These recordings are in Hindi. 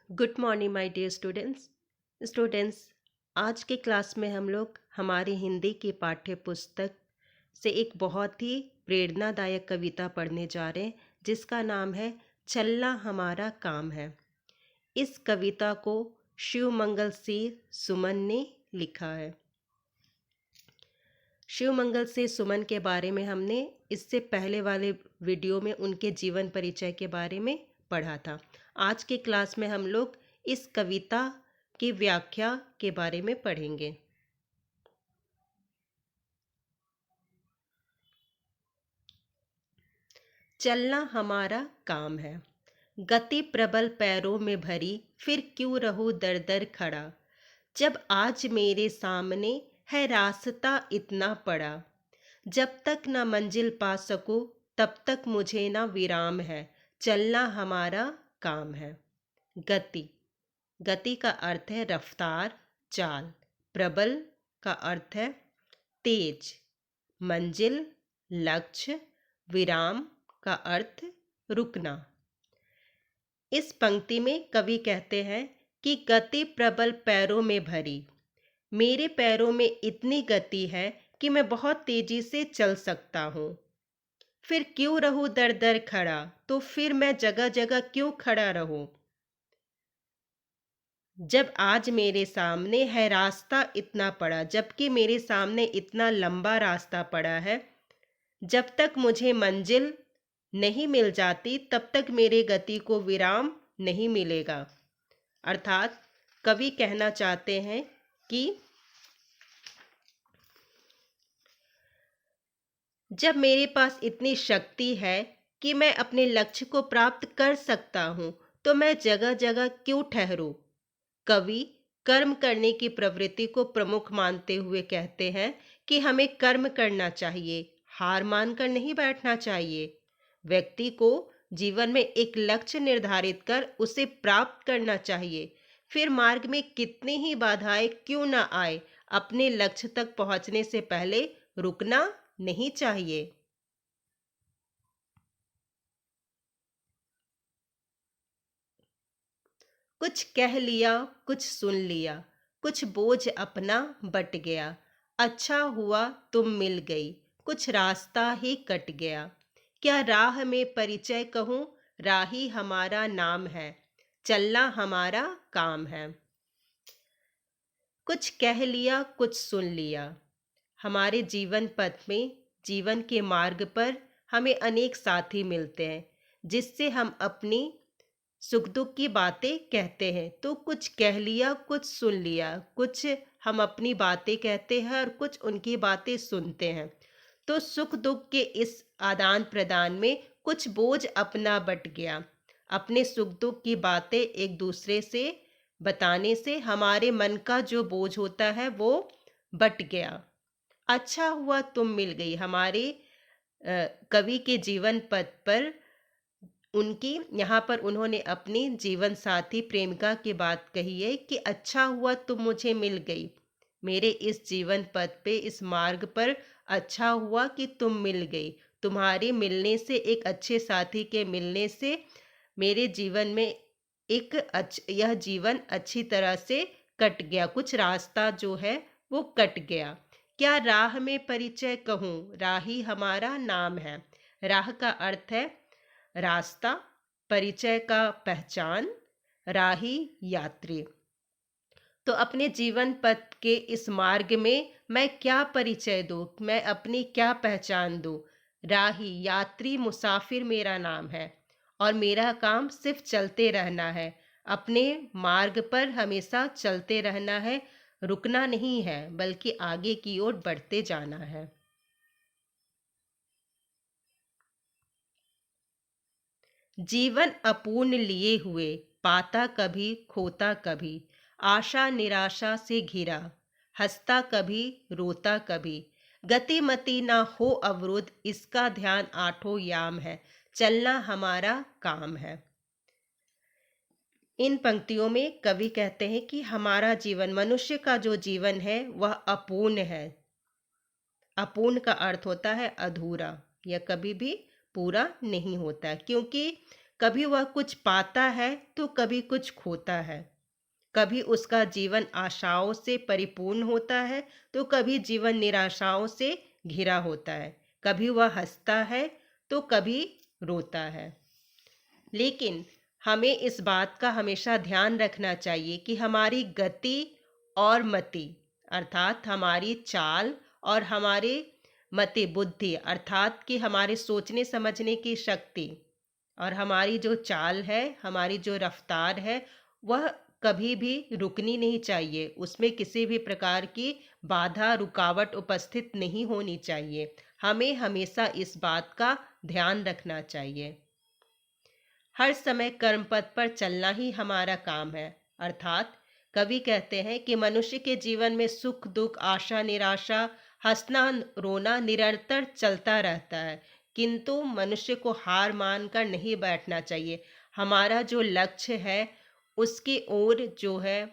Good morning my dear students. आज के क्लास में हम लोग हमारी हिंदी की पाठ्य पुस्तक से एक बहुत ही प्रेरणादायक कविता पढ़ने जा रहे हैं जिसका नाम है चलना हमारा काम है। इस कविता को शिव मंगल सिंह सुमन ने लिखा है। शिव मंगल सिंह सुमन के बारे में हमने इससे पहले वाले वीडियो में उनके जीवन परिचय के बारे में पढ़ा था। आज के क्लास में हम लोग इस कविता की व्याख्या के बारे में पढ़ेंगे। चलना हमारा काम है, गति प्रबल पैरों में भरी, फिर क्यों रहूं दर दर खड़ा। जब आज मेरे सामने है रास्ता इतना पड़ा, जब तक न मंजिल पा सकूं तब तक मुझे न विराम है। चलना हमारा काम है। गति, गति का अर्थ है रफ्तार, चाल। प्रबल का अर्थ है तेज। मंजिल, लक्ष्य। विराम का अर्थ रुकना। इस पंक्ति में कवि कहते हैं कि गति प्रबल पैरों में भरी, मेरे पैरों में इतनी गति है कि मैं बहुत तेजी से चल सकता हूँ। फिर क्यों रहूं दर दर खड़ा, तो फिर मैं जगह जगह क्यों खड़ा रहूं। जब आज मेरे सामने है रास्ता इतना पड़ा, जबकि मेरे सामने इतना लंबा रास्ता पड़ा है, जब तक मुझे मंजिल नहीं मिल जाती तब तक मेरे गति को विराम नहीं मिलेगा। अर्थात कवि कहना चाहते हैं कि जब मेरे पास इतनी शक्ति है कि मैं अपने लक्ष्य को प्राप्त कर सकता हूँ, तो मैं जगह जगह क्यों ठहरूं। कवि कर्म करने की प्रवृत्ति को प्रमुख मानते हुए कहते हैं कि हमें कर्म करना चाहिए, हार मानकर नहीं बैठना चाहिए। व्यक्ति को जीवन में एक लक्ष्य निर्धारित कर उसे प्राप्त करना चाहिए। फिर मार्ग में कितनी ही बाधाएं क्यों न आए, अपने लक्ष्य तक पहुंचने से पहले रुकना नहीं चाहिए। कुछ कह लिया, कुछ सुन लिया, कुछ बोझ अपना बट गया। अच्छा हुआ तुम मिल गई, कुछ रास्ता ही कट गया। क्या राह में परिचय कहूँ, राही हमारा नाम है, चलना हमारा काम है। कुछ कह लिया, कुछ सुन लिया। हमारे जीवन पथ में, जीवन के मार्ग पर हमें अनेक साथी मिलते हैं जिससे हम अपनी सुख दुख की बातें कहते हैं। तो कुछ कह लिया, कुछ सुन लिया, कुछ हम अपनी बातें कहते हैं और कुछ उनकी बातें सुनते हैं। तो सुख दुख के इस आदान प्रदान में कुछ बोझ अपना बट गया। अपने सुख दुख की बातें एक दूसरे से बताने से हमारे मन का जो बोझ होता है वो बट गया। अच्छा हुआ तुम मिल गई। हमारे कवि के जीवन पथ पर उनकी यहाँ पर उन्होंने अपनी जीवन साथी प्रेमिका की बात कही है कि अच्छा हुआ तुम मुझे मिल गई। मेरे इस जीवन पथ पे, इस मार्ग पर अच्छा हुआ कि तुम मिल गई। तुम्हारे मिलने से, एक अच्छे साथी के मिलने से मेरे जीवन में यह जीवन अच्छी तरह से कट गया। कुछ रास्ता जो है वो कट गया। क्या राह में परिचय कहूँ, राही हमारा नाम है। राह का अर्थ है रास्ता, परिचय का पहचान, राही यात्री। तो अपने जीवन पथ के इस मार्ग में मैं क्या परिचय दूँ, मैं अपनी क्या पहचान दूँ। राही, यात्री, मुसाफिर मेरा नाम है और मेरा काम सिर्फ चलते रहना है। अपने मार्ग पर हमेशा चलते रहना है, रुकना नहीं है, बल्कि आगे की ओर बढ़ते जाना है। जीवन अपूर्ण लिए हुए, पाता कभी खोता कभी, आशा निराशा से घिरा, हंसता कभी रोता कभी, गति मति ना हो अवरुद्ध, इसका ध्यान आठों याम है, चलना हमारा काम है। इन पंक्तियों में कवि कहते हैं कि हमारा जीवन, मनुष्य का जो जीवन है वह अपूर्ण है। अपूर्ण का अर्थ होता है अधूरा, यह कभी भी पूरा नहीं होता, क्योंकि कभी वह कुछ पाता है तो कभी कुछ खोता है। कभी उसका जीवन आशाओं से परिपूर्ण होता है तो कभी जीवन निराशाओं से घिरा होता है। कभी वह हंसता है तो कभी रोता है। लेकिन हमें इस बात का हमेशा ध्यान रखना चाहिए कि हमारी गति और मति अर्थात हमारी चाल और हमारे मति बुद्धि अर्थात कि हमारे सोचने समझने की शक्ति और हमारी जो चाल है, हमारी जो रफ्तार है, वह कभी भी रुकनी नहीं चाहिए। उसमें किसी भी प्रकार की बाधा रुकावट उपस्थित नहीं होनी चाहिए। हमें हमेशा इस बात का ध्यान रखना चाहिए। हर समय कर्म पथ पर चलना ही हमारा काम है। अर्थात कवि कहते हैं कि मनुष्य के जीवन में सुख दुख आशा निराशा हंसना रोना निरंतर चलता रहता है, किंतु मनुष्य को हार मान कर नहीं बैठना चाहिए। हमारा जो लक्ष्य है उसकी ओर जो है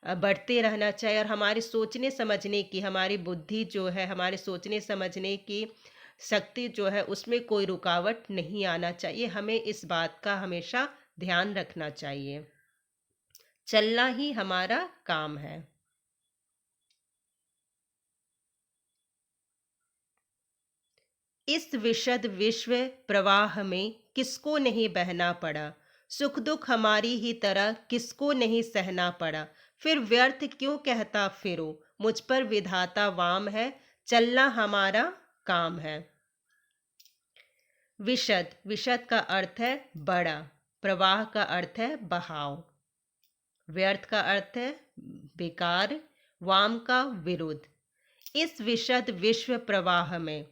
बढ़ते रहना चाहिए, और हमारे सोचने समझने की हमारी बुद्धि जो है, हमारे सोचने समझने की शक्ति जो है, उसमें कोई रुकावट नहीं आना चाहिए। हमें इस बात का हमेशा ध्यान रखना चाहिए। चलना ही हमारा काम है। इस विशद विश्व प्रवाह में किसको नहीं बहना पड़ा, सुख दुख हमारी ही तरह किसको नहीं सहना पड़ा। फिर व्यर्थ क्यों कहता फिरो, मुझ पर विधाता वाम है, चलना हमारा काम है। विशद, विशद का अर्थ है बड़ा, प्रवाह का अर्थ है बहाव, व्यर्थ का अर्थ है बेकार, वाम का विरुद्ध। इस विशद विश्व प्रवाह में,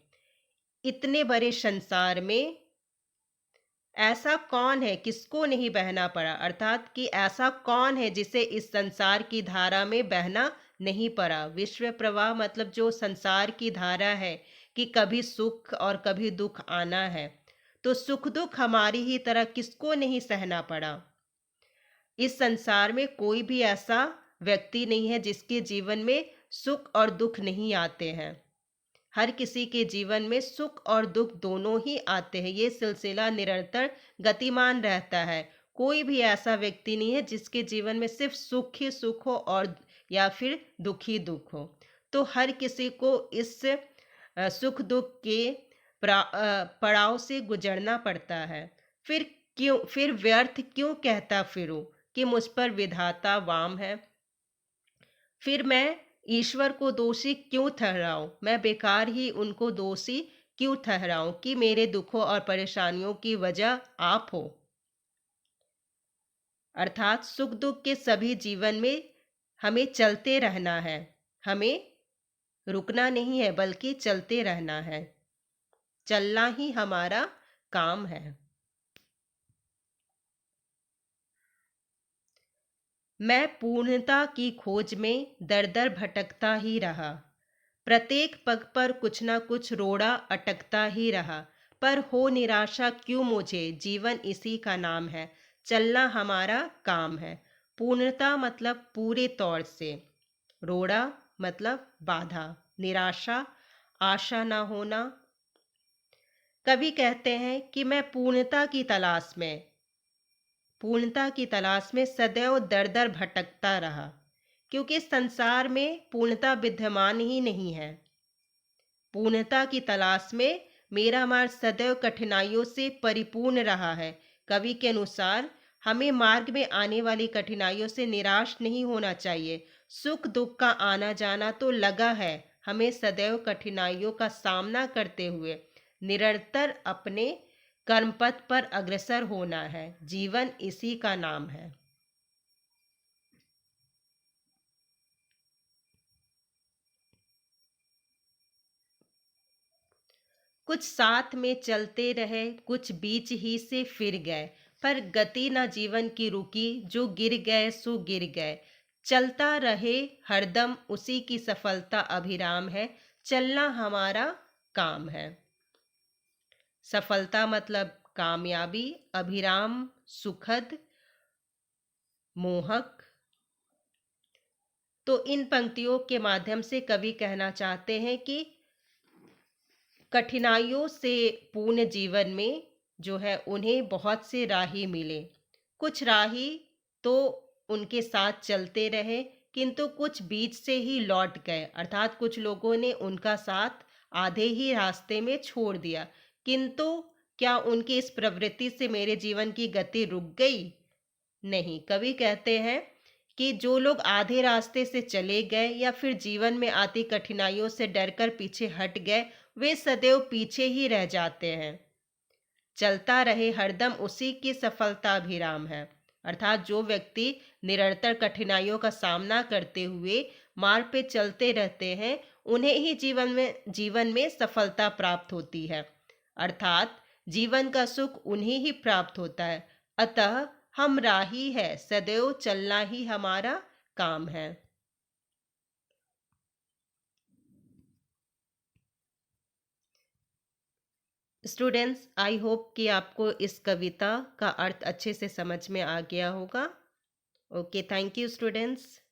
इतने बड़े संसार में ऐसा कौन है किसको नहीं बहना पड़ा, अर्थात कि ऐसा कौन है जिसे इस संसार की धारा में बहना नहीं पड़ा। विश्व प्रवाह मतलब जो संसार की धारा है कि कभी सुख और कभी दुख आना है, तो सुख दुख हमारी ही तरह किसको नहीं सहना पड़ा। इस संसार में कोई भी ऐसा व्यक्ति नहीं है जिसके जीवन में सुख और दुख नहीं आते हैं। हर किसी के जीवन में सुख और दुख दोनों ही आते हैं। ये सिलसिला निरंतर गतिमान रहता है। कोई भी ऐसा व्यक्ति नहीं है जिसके जीवन में सिर्फ सुख ही सुख हो और या फिर दुख ही दुख हो। तो हर किसी को इस सुख दुख के पड़ाव से गुजरना पड़ता है। फिर व्यर्थ क्यों कहता फिरूं कि मुझ पर विधाता वाम है। फिर मैं ईश्वर को दोषी क्यों ठहराऊं, मैं बेकार ही उनको दोषी क्यों ठहराऊं कि मेरे दुखों और परेशानियों की वजह आप हो। अर्थात सुख दुख के सभी जीवन में हमें चलते रहना है, हमें रुकना नहीं है बल्कि चलते रहना है। चलना ही हमारा काम है। मैं पूर्णता की खोज में दर दर भटकता ही रहा, प्रत्येक पग पर कुछ ना कुछ रोड़ा अटकता ही रहा, पर हो निराशा क्यों मुझे, जीवन इसी का नाम है, चलना हमारा काम है। पूर्णता मतलब पूरे तौर से, रोड़ा मतलब बाधा, निराशा आशा ना होना। कवि कहते हैं कि मैं पूर्णता की तलाश में सदैव दर दर भटकता रहा, क्योंकि संसार में पूर्णता विद्यमान ही नहीं है। पूर्णता की तलाश में मेरा मार्ग सदैव कठिनाइयों से परिपूर्ण रहा है। कवि के अनुसार हमें मार्ग में आने वाली कठिनाइयों से निराश नहीं होना चाहिए। सुख दुख का आना जाना तो लगा है, हमें सदैव कठिनाइयों का सामना करते हुए निरंतर अपने कर्मपथ पर अग्रसर होना है। जीवन इसी का नाम है। कुछ साथ में चलते रहे, कुछ बीच ही से फिर गए, पर गति न जीवन की रुकी, जो गिर गए सो गिर गए। चलता रहे हरदम उसी की सफलता अभिराम है, चलना हमारा काम है। सफलता मतलब कामयाबी, अभिराम सुखद मोहक। तो इन पंक्तियों के माध्यम से कवि कहना चाहते हैं कि कठिनाइयों से पूर्ण जीवन में जो है उन्हें बहुत से राही मिले। कुछ राही तो उनके साथ चलते रहे, किंतु कुछ बीच से ही लौट गए, अर्थात कुछ लोगों ने उनका साथ आधे ही रास्ते में छोड़ दिया। किंतु क्या उनकी इस प्रवृत्ति से मेरे जीवन की गति रुक गई? नहीं। कवि कहते हैं कि जो लोग आधे रास्ते से चले गए या फिर जीवन में आती कठिनाइयों से डरकर पीछे हट गए, वे सदैव पीछे ही रह जाते हैं। चलता रहे हरदम उसी की सफलताभिराम है। अर्थात जो व्यक्ति निरंतर कठिनाइयों का सामना करते हुए मार्ग पे चलते रहते हैं, उन्हें ही जीवन में सफलता प्राप्त होती है। अर्थात जीवन का सुख उन्हें ही प्राप्त होता है। अतः हम राही है, सदैव चलना ही हमारा काम है। स्टूडेंट्स, आई होप कि आपको इस कविता का अर्थ अच्छे से समझ में आ गया होगा। Okay, thank you students.